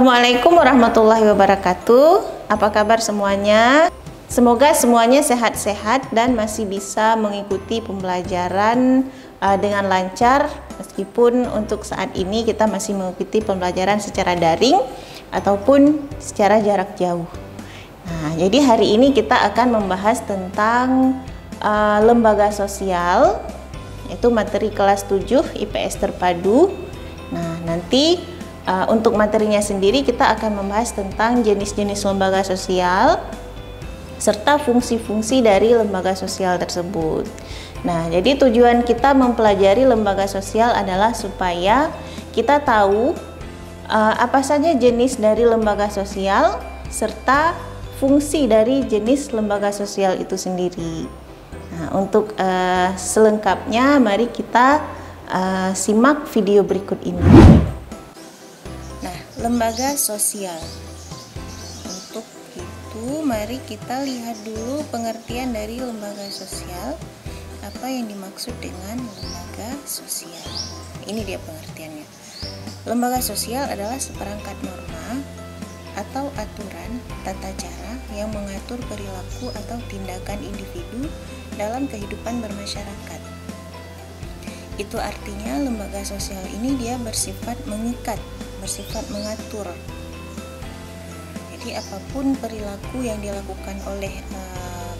Assalamualaikum warahmatullahi wabarakatuh. Apa kabar semuanya? Semoga semuanya sehat-sehat dan masih bisa mengikuti pembelajaran dengan lancar, meskipun untuk saat ini kita masih mengikuti pembelajaran secara daring ataupun secara jarak jauh. Nah, jadi hari ini kita akan membahas tentang lembaga sosial, yaitu materi kelas 7 IPS terpadu. Nah, nanti untuk materinya sendiri kita akan membahas tentang jenis-jenis lembaga sosial serta fungsi-fungsi dari lembaga sosial tersebut. Nah, jadi tujuan kita mempelajari lembaga sosial adalah supaya kita tahu apa saja jenis dari lembaga sosial serta fungsi dari jenis lembaga sosial itu sendiri. Nah, untuk selengkapnya mari kita simak video berikut ini. Lembaga sosial. Untuk itu mari kita lihat dulu pengertian dari lembaga sosial. Apa yang dimaksud dengan lembaga sosial? Ini dia pengertiannya. Lembaga sosial adalah seperangkat norma atau aturan tata cara yang mengatur perilaku atau tindakan individu dalam kehidupan bermasyarakat. Itu artinya lembaga sosial ini dia bersifat mengikat, bersifat mengatur. Jadi apapun perilaku yang dilakukan oleh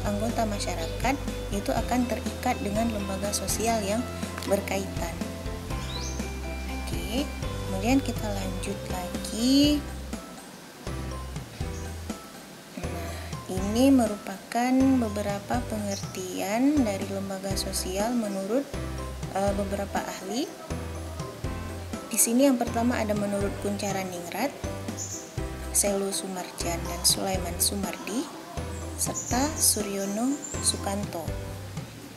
anggota masyarakat itu akan terikat dengan lembaga sosial yang berkaitan. Oke, kemudian kita lanjut lagi. Nah, ini merupakan beberapa pengertian dari lembaga sosial menurut beberapa ahli. Di sini yang pertama ada menurut Kuncharaningrat, Selo Sumarjan dan Sulaiman Sumardi serta Suryono Sukanto.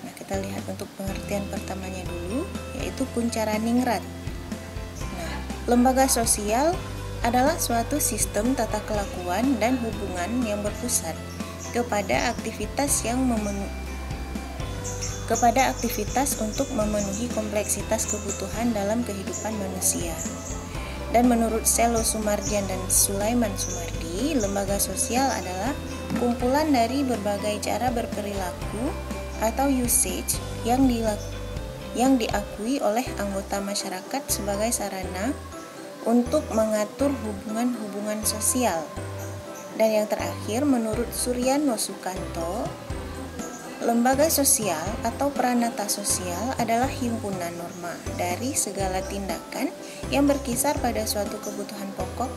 Nah, kita lihat untuk pengertian pertamanya dulu, yaitu Kuncharaningrat. Nah, lembaga sosial adalah suatu sistem tata kelakuan dan hubungan yang berpusat kepada aktivitas untuk memenuhi kompleksitas kebutuhan dalam kehidupan manusia. Dan menurut Selo Sumarjan dan Sulaiman Sumardi, lembaga sosial adalah kumpulan dari berbagai cara berperilaku atau usage yang diakui oleh anggota masyarakat sebagai sarana untuk mengatur hubungan-hubungan sosial. Dan yang terakhir, menurut Suryono Sukanto, lembaga sosial atau peranata sosial adalah himpunan norma dari segala tindakan yang berkisar pada suatu kebutuhan pokok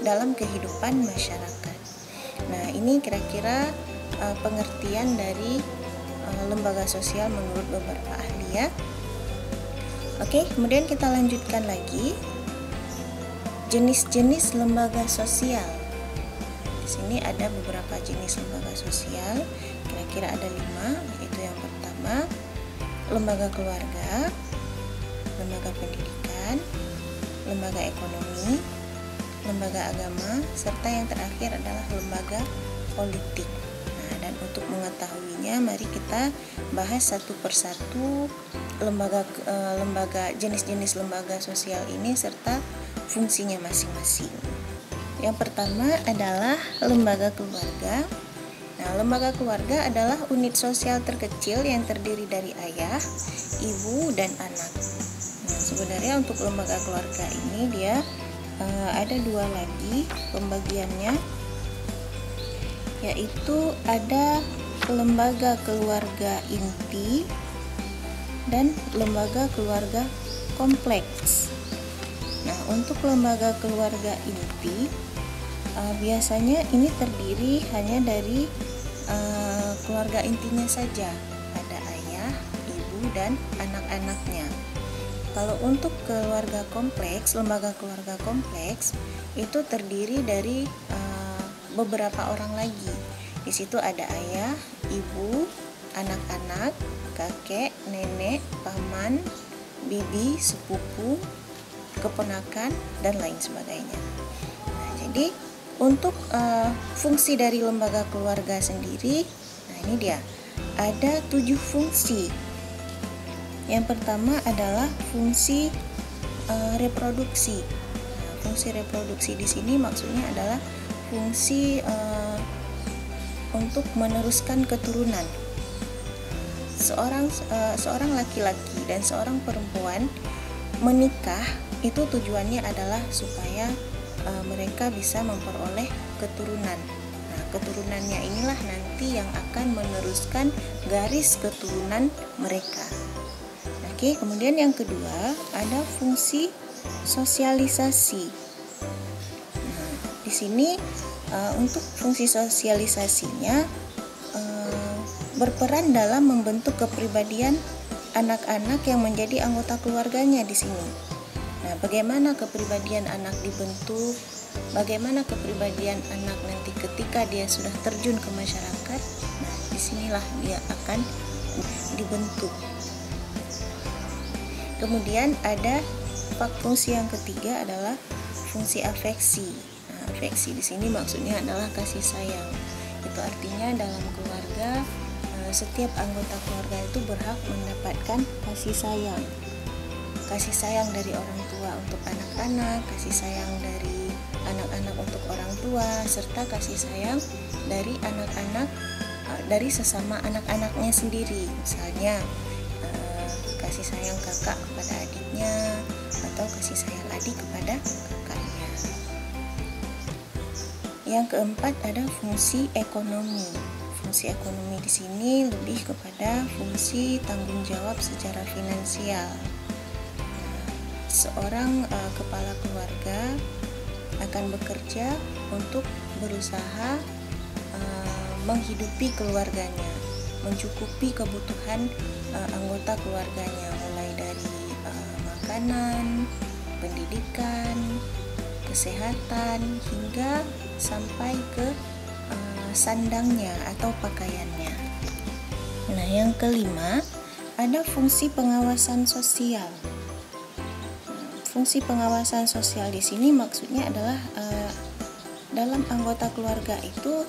dalam kehidupan masyarakat. Nah, ini kira-kira pengertian dari lembaga sosial menurut beberapa ahli ya. Oke, kemudian kita lanjutkan lagi. Jenis-jenis lembaga sosial. Di sini ada beberapa jenis lembaga sosial, kira-kira ada 5, yaitu yang pertama lembaga keluarga, lembaga pendidikan, lembaga ekonomi, lembaga agama, serta yang terakhir adalah lembaga politik. Nah, dan untuk mengetahuinya mari kita bahas satu persatu jenis-jenis lembaga sosial ini serta fungsinya masing-masing. Yang pertama adalah lembaga keluarga. Nah, lembaga keluarga adalah unit sosial terkecil yang terdiri dari ayah, ibu, dan anak. Nah, sebenarnya untuk lembaga keluarga ini dia ada 2 lagi pembagiannya, yaitu ada lembaga keluarga inti dan lembaga keluarga kompleks. Nah, untuk lembaga keluarga inti biasanya ini terdiri hanya dari keluarga intinya saja, ada ayah, ibu, dan anak-anaknya. Kalau untuk keluarga kompleks, lembaga keluarga kompleks itu terdiri dari beberapa orang lagi. Di situ ada ayah, ibu, anak-anak, kakek, nenek, paman, bibi, sepupu, keponakan, dan lain sebagainya. Nah, jadi untuk fungsi dari lembaga keluarga sendiri, nah ini dia, ada 7 fungsi. Yang pertama adalah fungsi reproduksi. fungsi reproduksi di sini maksudnya adalah fungsi untuk meneruskan keturunan. Seorang laki-laki dan seorang perempuan menikah itu tujuannya adalah supaya mereka bisa memperoleh keturunan. Nah, keturunannya inilah nanti yang akan meneruskan garis keturunan mereka. Oke, kemudian yang kedua ada fungsi sosialisasi. Nah, di sini untuk fungsi sosialisasinya berperan dalam membentuk kepribadian anak-anak yang menjadi anggota keluarganya di sini. Nah, bagaimana kepribadian anak dibentuk? Bagaimana kepribadian anak nanti ketika dia sudah terjun ke masyarakat? Nah, disinilah dia akan dibentuk. Kemudian ada fungsi yang ketiga adalah fungsi afeksi. Nah, afeksi di sini maksudnya adalah kasih sayang. Itu artinya dalam keluarga setiap anggota keluarga itu berhak mendapatkan kasih sayang. Kasih sayang dari orang tua untuk anak-anak, kasih sayang dari anak-anak untuk orang tua, serta kasih sayang dari anak-anak dari sesama anak-anaknya sendiri. Misalnya kasih sayang kakak kepada adiknya atau kasih sayang adik kepada kakaknya. Yang keempat ada fungsi ekonomi. Fungsi ekonomi di sini lebih kepada fungsi tanggung jawab secara finansial. Seorang kepala keluarga akan bekerja untuk berusaha menghidupi keluarganya, mencukupi kebutuhan anggota keluarganya, mulai dari makanan, pendidikan, kesehatan, hingga sampai ke sandangnya atau pakaiannya. Nah, yang kelima ada fungsi pengawasan sosial. Fungsi pengawasan sosial di sini maksudnya adalah dalam anggota keluarga itu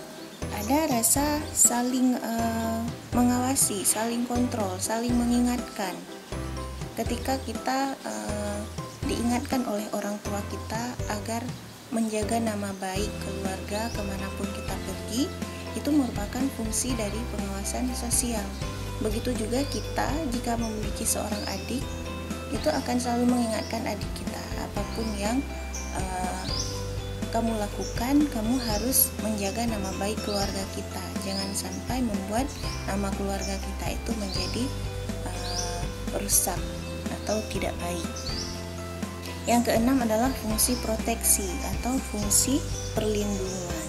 ada rasa saling mengawasi, saling kontrol, saling mengingatkan. Ketika kita diingatkan oleh orang tua kita agar menjaga nama baik keluarga kemanapun kita pergi, itu merupakan fungsi dari pengawasan sosial. Begitu juga kita jika memiliki seorang adik, itu akan selalu mengingatkan adik kita, apapun yang kamu lakukan, kamu harus menjaga nama baik keluarga kita. Jangan sampai membuat nama keluarga kita itu menjadi rusak atau tidak baik. Yang keenam adalah fungsi proteksi atau fungsi perlindungan.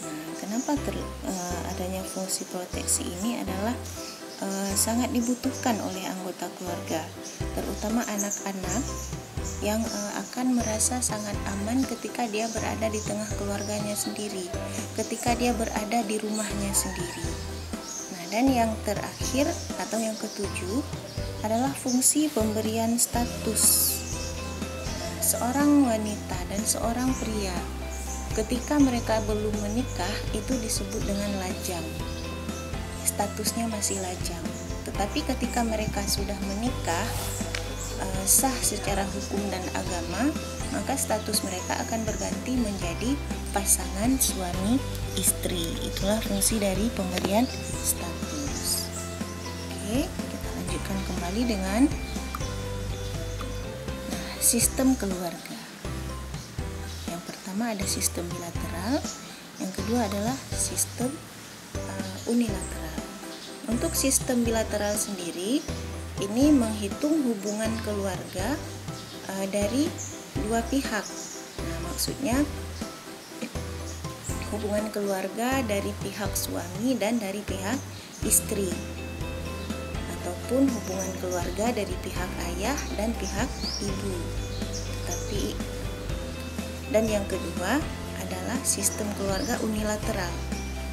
Nah, kenapa adanya fungsi proteksi ini adalah sangat dibutuhkan oleh anggota keluarga, terutama anak-anak yang akan merasa sangat aman ketika dia berada di tengah keluarganya sendiri, ketika dia berada di rumahnya sendiri. Nah, dan yang terakhir atau yang ketujuh adalah fungsi pemberian status. Seorang wanita dan seorang pria ketika mereka belum menikah itu disebut dengan lajang. Statusnya masih lajang. Tetapi ketika mereka sudah menikah sah secara hukum dan agama, maka status mereka akan berganti menjadi pasangan suami istri. Itulah fungsi dari pemberian status. Oke, kita lanjutkan kembali dengan sistem keluarga. Yang pertama ada sistem bilateral, yang kedua adalah sistem unilateral. Untuk sistem bilateral sendiri, ini menghitung hubungan keluarga dari dua pihak. Nah, maksudnya hubungan keluarga dari pihak suami dan dari pihak istri, ataupun hubungan keluarga dari pihak ayah dan pihak ibu. Dan yang kedua adalah sistem keluarga unilateral,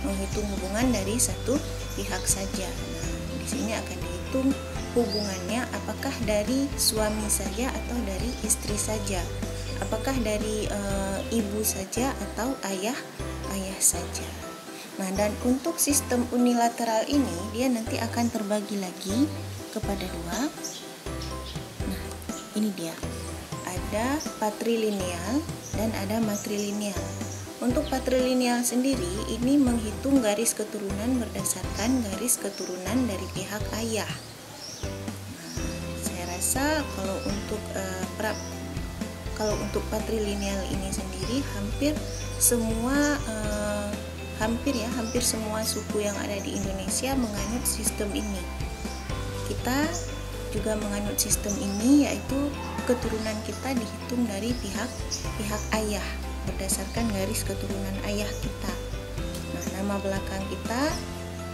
menghitung hubungan dari satu pihak saja. Nah, di sini akan dihitung hubungannya apakah dari suami saja atau dari istri saja, apakah dari ibu saja atau ayah saja. Nah, dan untuk sistem unilateral ini dia nanti akan terbagi lagi kepada dua. Nah, ini dia. ada patrilineal dan ada matrilineal. Untuk patrilineal sendiri ini menghitung garis keturunan berdasarkan garis keturunan dari pihak ayah. Saya rasa kalau untuk patrilineal ini sendiri hampir semua suku yang ada di Indonesia menganut sistem ini. Kita juga menganut sistem ini, yaitu keturunan kita dihitung dari pihak ayah berdasarkan garis keturunan ayah kita. Nah, nama belakang kita,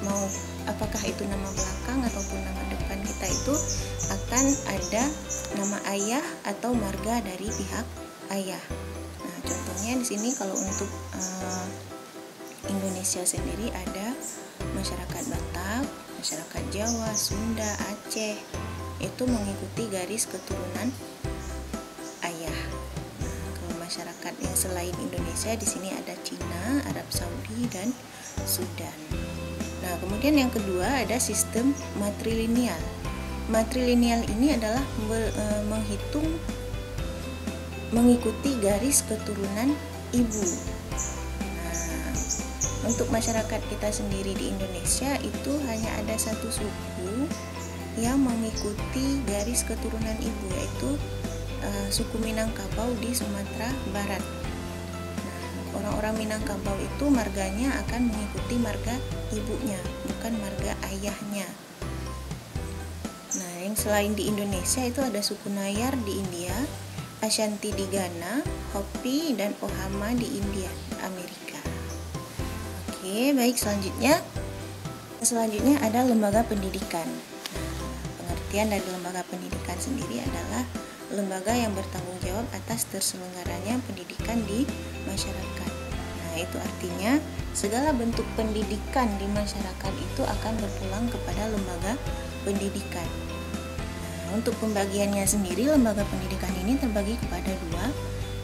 mau apakah itu nama belakang ataupun nama depan kita, itu akan ada nama ayah atau marga dari pihak ayah. Nah, contohnya di sini kalau untuk Indonesia sendiri ada masyarakat Batak, masyarakat Jawa, Sunda, Aceh, itu mengikuti garis keturunan ayah. Masyarakat yang selain Indonesia di sini ada Cina, Arab Saudi, dan Sudan. Nah, kemudian yang kedua ada sistem matrilineal. Matrilineal ini adalah mengikuti garis keturunan ibu. Nah, untuk masyarakat kita sendiri di Indonesia itu hanya ada satu suku yang mengikuti garis keturunan ibu, yaitu suku Minangkabau di Sumatera Barat. Nah, orang-orang Minangkabau itu marganya akan mengikuti marga ibunya, bukan marga ayahnya. Nah, yang selain di Indonesia itu ada suku Nayar di India, Ashanti di Ghana, Hopi dan Ohama di India, Amerika. Oke, baik, selanjutnya ada lembaga pendidikan. Pengertian dari lembaga pendidikan sendiri adalah lembaga yang bertanggung jawab atas terselenggaranya pendidikan di masyarakat. Nah, itu artinya segala bentuk pendidikan di masyarakat itu akan berpulang kepada lembaga pendidikan. Nah, untuk pembagiannya sendiri, lembaga pendidikan ini terbagi kepada dua.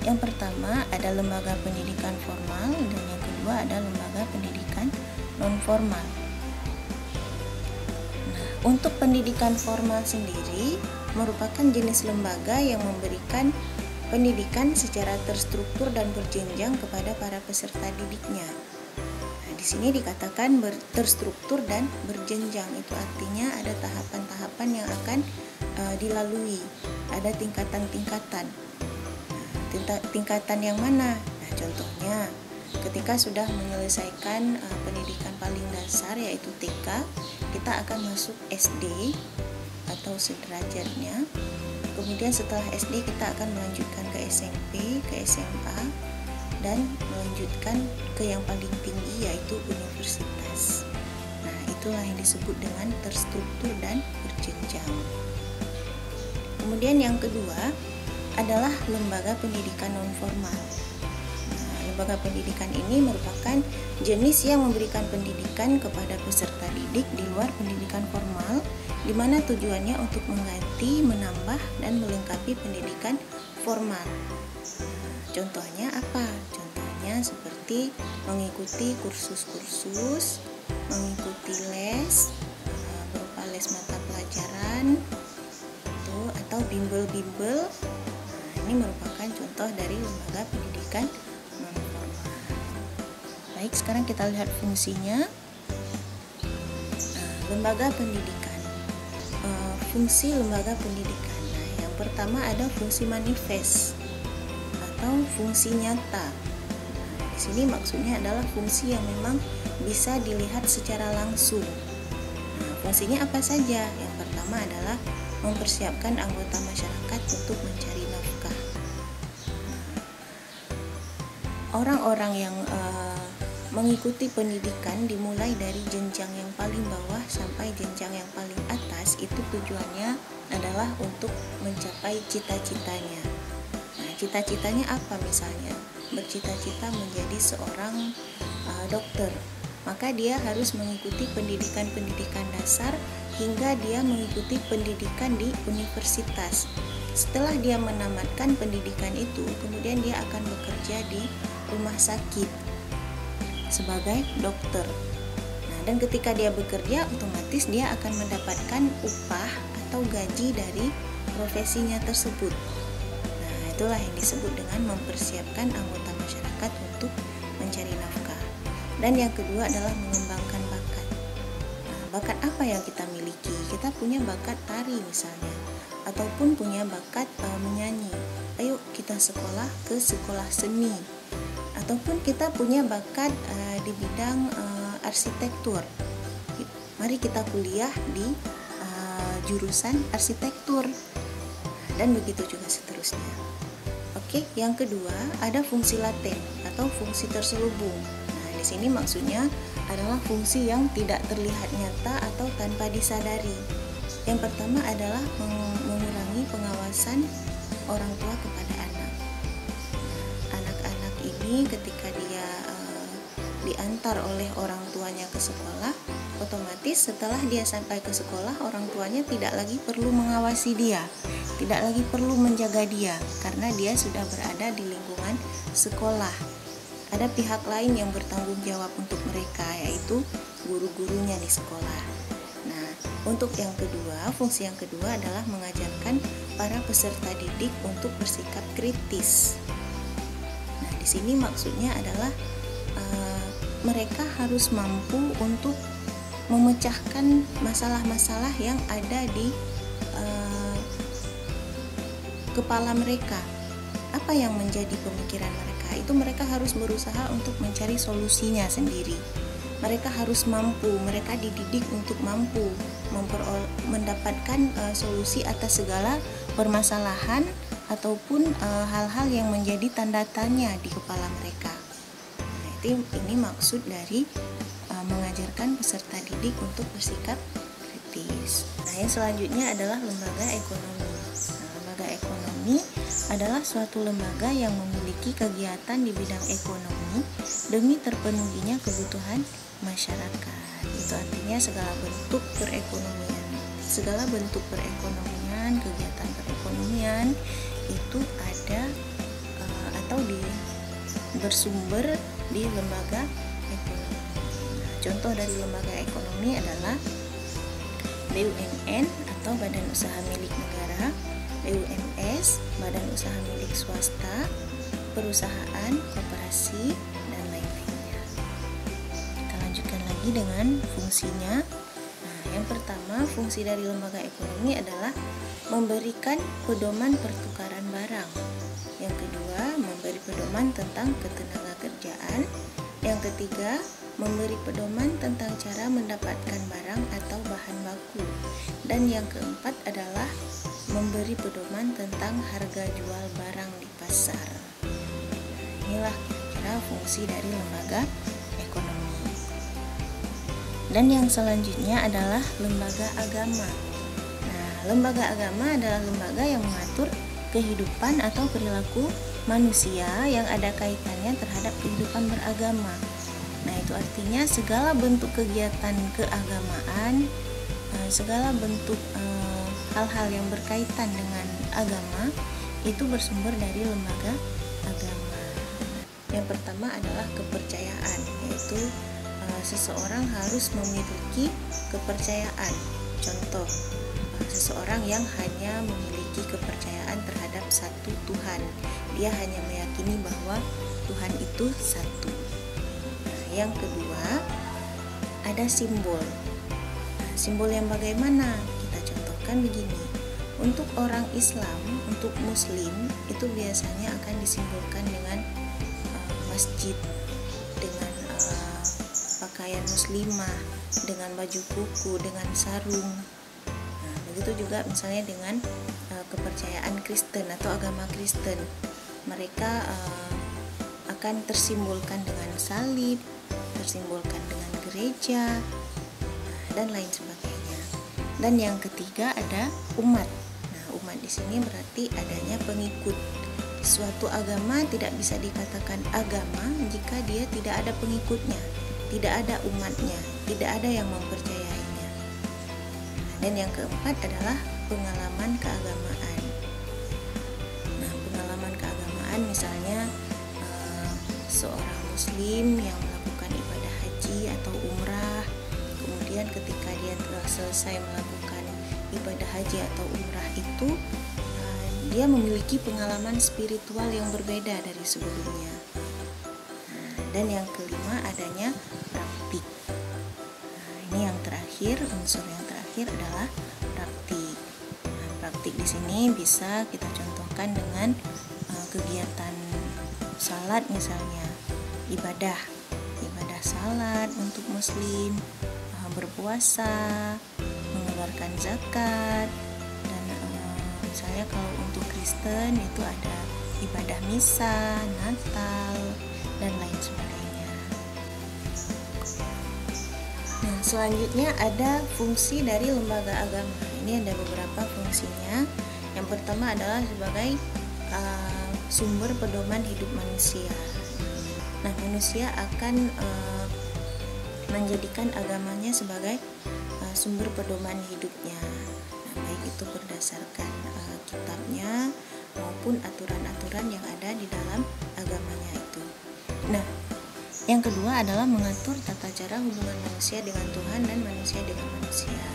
Yang pertama ada lembaga pendidikan formal dan yang kedua ada lembaga pendidikan non formal. Nah, untuk pendidikan formal sendiri merupakan jenis lembaga yang memberikan pendidikan secara terstruktur dan berjenjang kepada para peserta didiknya. Nah, di sini dikatakan terstruktur dan berjenjang, itu artinya ada tahapan-tahapan yang akan dilalui, ada tingkatan-tingkatan. Nah, tingkatan yang mana? Nah, contohnya ketika sudah menyelesaikan pendidikan paling dasar yaitu TK, kita akan masuk SD atau sederajatnya. Kemudian setelah SD kita akan melanjutkan ke SMP, ke SMA, dan melanjutkan ke yang paling tinggi yaitu universitas. Nah, itulah yang disebut dengan terstruktur dan berjenjang. Kemudian yang kedua adalah lembaga pendidikan non formal. Nah, lembaga pendidikan ini merupakan jenis yang memberikan pendidikan kepada peserta didik di luar pendidikan formal, di mana tujuannya untuk mengganti, menambah, dan melengkapi pendidikan formal. Contohnya apa? Contohnya seperti mengikuti kursus-kursus, mengikuti les berupa les mata pelajaran, atau bimbel-bimbel. Nah, ini merupakan contoh dari lembaga pendidikan non formal. Baik, sekarang kita lihat fungsinya. Nah, lembaga pendidikan. Fungsi lembaga pendidikan. Nah, yang pertama ada fungsi manifest atau fungsi nyata. Nah, di sini maksudnya adalah fungsi yang memang bisa dilihat secara langsung. Nah, fungsinya apa saja? Yang pertama adalah mempersiapkan anggota masyarakat untuk mencari nafkah. Orang-orang yang mengikuti pendidikan dimulai dari jenjang yang paling bawah sampai jenjang yang paling atas, itu tujuannya adalah untuk mencapai cita-citanya. Nah, cita-citanya apa? Misalnya bercita-cita menjadi seorang dokter, maka dia harus mengikuti pendidikan dasar hingga dia mengikuti pendidikan di universitas. Setelah dia menamatkan pendidikan itu, kemudian dia akan bekerja di rumah sakit sebagai dokter. Nah, dan ketika dia bekerja, otomatis dia akan mendapatkan upah atau gaji dari profesinya tersebut. Nah, itulah yang disebut dengan mempersiapkan anggota masyarakat untuk mencari nafkah. Dan yang kedua adalah mengembangkan bakat. Bakat apa yang kita miliki? Kita punya bakat tari misalnya, ataupun punya bakat menyanyi. Ayo kita sekolah ke sekolah seni. Ataupun kita punya bakat di bidang arsitektur. Mari kita kuliah di jurusan arsitektur. Dan begitu juga seterusnya. Oke, yang kedua ada fungsi laten atau fungsi terselubung. Nah, di sini maksudnya adalah fungsi yang tidak terlihat nyata atau tanpa disadari. Yang pertama adalah mengurangi pengawasan orang tua kepada anak. Anak-anak ini ketika dia diantar oleh orang tuanya ke sekolah, otomatis setelah dia sampai ke sekolah, orang tuanya tidak lagi perlu mengawasi dia, tidak lagi perlu menjaga dia, karena dia sudah berada di lingkungan sekolah. Ada pihak lain yang bertanggung jawab untuk mereka, yaitu guru-gurunya di sekolah. Nah, untuk yang kedua, fungsi yang kedua adalah mengajarkan para peserta didik untuk bersikap kritis. Nah, di sini maksudnya adalah mereka harus mampu untuk memecahkan masalah-masalah yang ada di kepala mereka. Apa yang menjadi pemikiran mereka? Itu mereka harus berusaha untuk mencari solusinya sendiri. Mereka harus mampu, mereka dididik untuk mampu mendapatkan solusi atas segala permasalahan ataupun hal-hal yang menjadi tanda tanya di kepala mereka. Nah, ini maksud dari mengajarkan peserta didik untuk bersikap kritis. Nah, yang selanjutnya adalah lembaga ekonomi. Nah, lembaga ekonomi adalah suatu lembaga yang memiliki kegiatan di bidang ekonomi demi terpenuhinya kebutuhan masyarakat. Itu artinya segala bentuk perekonomian. Segala bentuk perekonomian, kegiatan perekonomian itu ada atau bersumber di lembaga ekonomi. Nah, contoh dari lembaga ekonomi adalah BUMN atau Badan Usaha Milik Negara, BUMS, Badan Usaha Milik Swasta, perusahaan, koperasi, dan lain-lainnya. Kita lanjutkan lagi dengan fungsinya. Nah, yang pertama, fungsi dari lembaga ekonomi adalah memberikan pedoman pertukaran barang. Yang kedua, memberi pedoman tentang ketenagakerjaan. Yang ketiga, memberi pedoman tentang cara mendapatkan barang atau bahan baku. Dan yang keempat adalah memberi pedoman tentang harga jual barang di pasar. Inilah kira-kira fungsi dari lembaga ekonomi. Dan yang selanjutnya adalah lembaga agama. Nah, lembaga agama adalah lembaga yang mengatur kehidupan atau perilaku manusia yang ada kaitannya terhadap kehidupan beragama. Nah, itu artinya segala bentuk kegiatan keagamaan, segala bentuk hal-hal yang berkaitan dengan agama itu bersumber dari lembaga agama. Yang pertama adalah kepercayaan, yaitu seseorang harus memiliki kepercayaan. Contoh, seseorang yang hanya memiliki kepercayaan terhadap satu Tuhan. Dia hanya meyakini bahwa Tuhan itu satu. Nah, yang kedua, ada simbol. Nah, simbol yang bagaimana? Kita contohkan begini. Untuk orang Islam, untuk Muslim, itu biasanya akan disimbolkan dengan masjid, dengan pakaian muslimah, dengan baju kuku, dengan sarung. Begitu juga misalnya dengan kepercayaan Kristen atau agama Kristen, mereka akan tersimbolkan dengan salib, tersimbolkan dengan gereja, dan lain sebagainya. Dan yang ketiga ada umat. Nah, umat di sini berarti adanya pengikut. Suatu agama tidak bisa dikatakan agama jika dia tidak ada pengikutnya, tidak ada umatnya, tidak ada yang mempercayainya. Dan yang keempat adalah pengalaman keagamaan. Nah, pengalaman keagamaan misalnya seorang muslim yang melakukan ibadah haji atau umrah, kemudian ketika dia telah selesai melakukan ibadah haji atau umrah itu, dia memiliki pengalaman spiritual yang berbeda dari sebelumnya. Dan yang kelima adanya praktik. Ini yang terakhir, unsur yang terakhir adalah praktik. Praktik di sini bisa kita contohkan dengan kegiatan salat misalnya, ibadah salat untuk muslim, berpuasa, mengeluarkan zakat, dan misalnya kalau untuk Kristen itu ada ibadah misa, Natal, dan lain sebagainya. Nah, selanjutnya ada fungsi dari lembaga agama. Ini ada beberapa fungsinya. Yang pertama adalah sebagai sumber pedoman hidup manusia. Nah, manusia akan menjadikan agamanya sebagai sumber pedoman hidupnya. Nah, baik itu berdasarkan kitabnya maupun aturan-aturan yang ada di dalam agamanya itu. Nah, yang kedua adalah mengatur tata cara hubungan manusia dengan Tuhan dan manusia dengan manusia.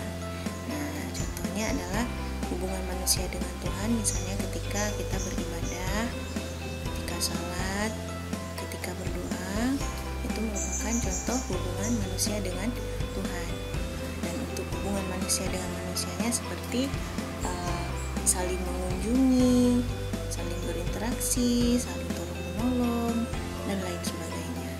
Nah, contohnya adalah hubungan manusia dengan Tuhan, misalnya ketika kita beribadah, ketika sholat, ketika berdoa, itu merupakan contoh hubungan manusia dengan Tuhan. Dan untuk hubungan manusia dengan manusianya seperti saling mengunjungi, saling berinteraksi, saling tolong-menolong, dan lain sebagainya.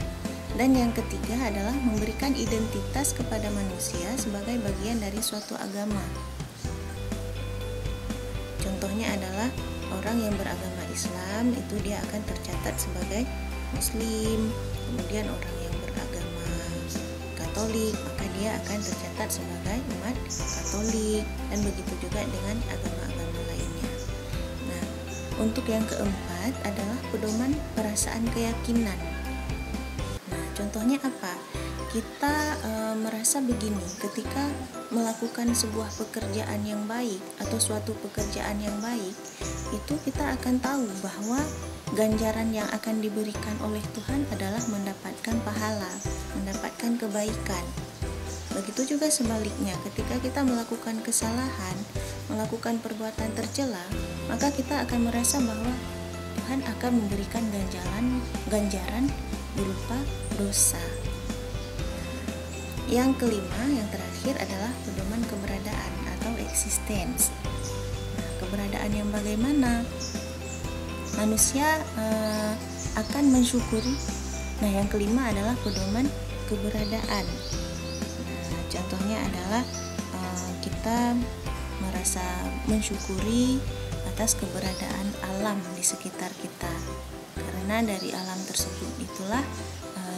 Dan yang ketiga adalah memberikan identitas kepada manusia sebagai bagian dari suatu agama. Contohnya adalah orang yang beragama Islam itu dia akan tercatat sebagai Muslim. Kemudian orang yang beragama Katolik maka dia akan tercatat sebagai umat Katolik, dan begitu juga dengan agama-agama lainnya. Nah, untuk yang keempat adalah pedoman perasaan keyakinan. Nah, contohnya apa? Kita merasa begini, ketika melakukan sebuah pekerjaan yang baik atau suatu pekerjaan yang baik, itu kita akan tahu bahwa ganjaran yang akan diberikan oleh Tuhan adalah mendapatkan pahala, mendapatkan kebaikan. Begitu juga sebaliknya, ketika kita melakukan kesalahan, melakukan perbuatan tercela, maka kita akan merasa bahwa Tuhan akan memberikan ganjaran berupa dosa. Yang kelima, yang terakhir adalah pedoman keberadaan atau existence. Nah, keberadaan yang bagaimana? Manusia akan mensyukuri. Nah, yang kelima adalah pedoman keberadaan. Nah, contohnya adalah kita merasa mensyukuri atas keberadaan alam di sekitar kita. Karena dari alam tersebut itulah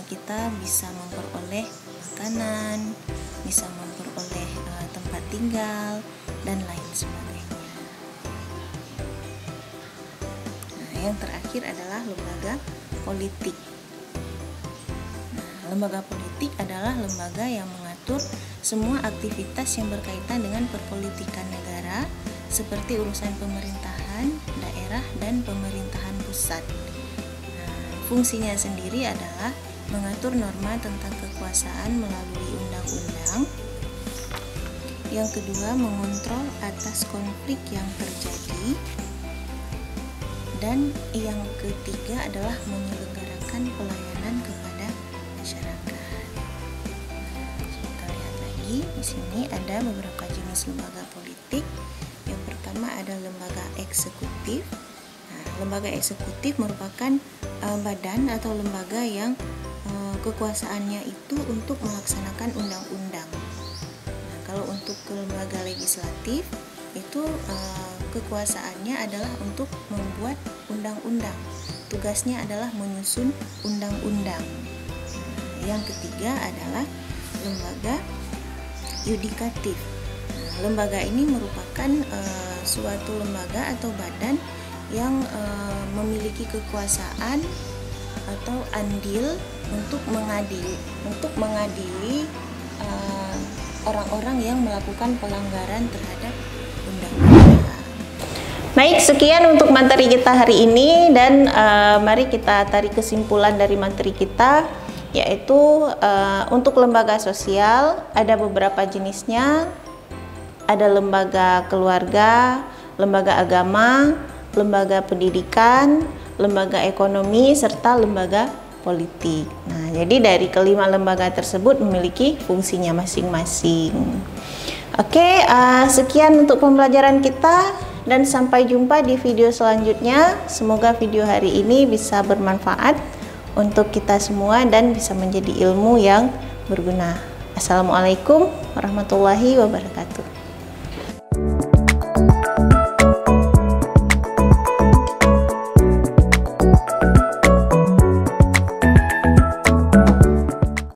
kita bisa memperoleh makanan, bisa memperoleh tempat tinggal, dan lain sebagainya. Nah, yang terakhir adalah lembaga politik. Nah, lembaga politik adalah lembaga yang mengatur semua aktivitas yang berkaitan dengan perpolitikan negara, seperti urusan pemerintahan daerah dan pemerintahan pusat. Nah, fungsinya sendiri adalah mengatur norma tentang kekuasaan melalui undang-undang. Yang kedua, mengontrol atas konflik yang terjadi. Dan yang ketiga adalah menyelenggarakan pelayanan kepada masyarakat. Kita lihat lagi, di sini ada beberapa jenis lembaga politik. Yang pertama ada lembaga eksekutif. Nah, lembaga eksekutif merupakan badan atau lembaga yang kekuasaannya itu untuk melaksanakan undang-undang. Nah, kalau untuk lembaga legislatif itu kekuasaannya adalah untuk membuat undang-undang. Tugasnya adalah menyusun undang-undang. Nah, yang ketiga adalah lembaga yudikatif. Nah, lembaga ini merupakan suatu lembaga atau badan yang memiliki kekuasaan atau andil untuk mengadili orang-orang yang melakukan pelanggaran terhadap undang-undang. Baik, sekian untuk materi kita hari ini, dan mari kita tarik kesimpulan dari materi kita, yaitu untuk lembaga sosial ada beberapa jenisnya. Ada lembaga keluarga, lembaga agama, lembaga pendidikan, lembaga ekonomi, serta lembaga politik. Nah, jadi dari kelima lembaga tersebut memiliki fungsinya masing-masing. Oke, sekian untuk pembelajaran kita dan sampai jumpa di video selanjutnya. Semoga video hari ini bisa bermanfaat untuk kita semua dan bisa menjadi ilmu yang berguna. Assalamualaikum warahmatullahi wabarakatuh.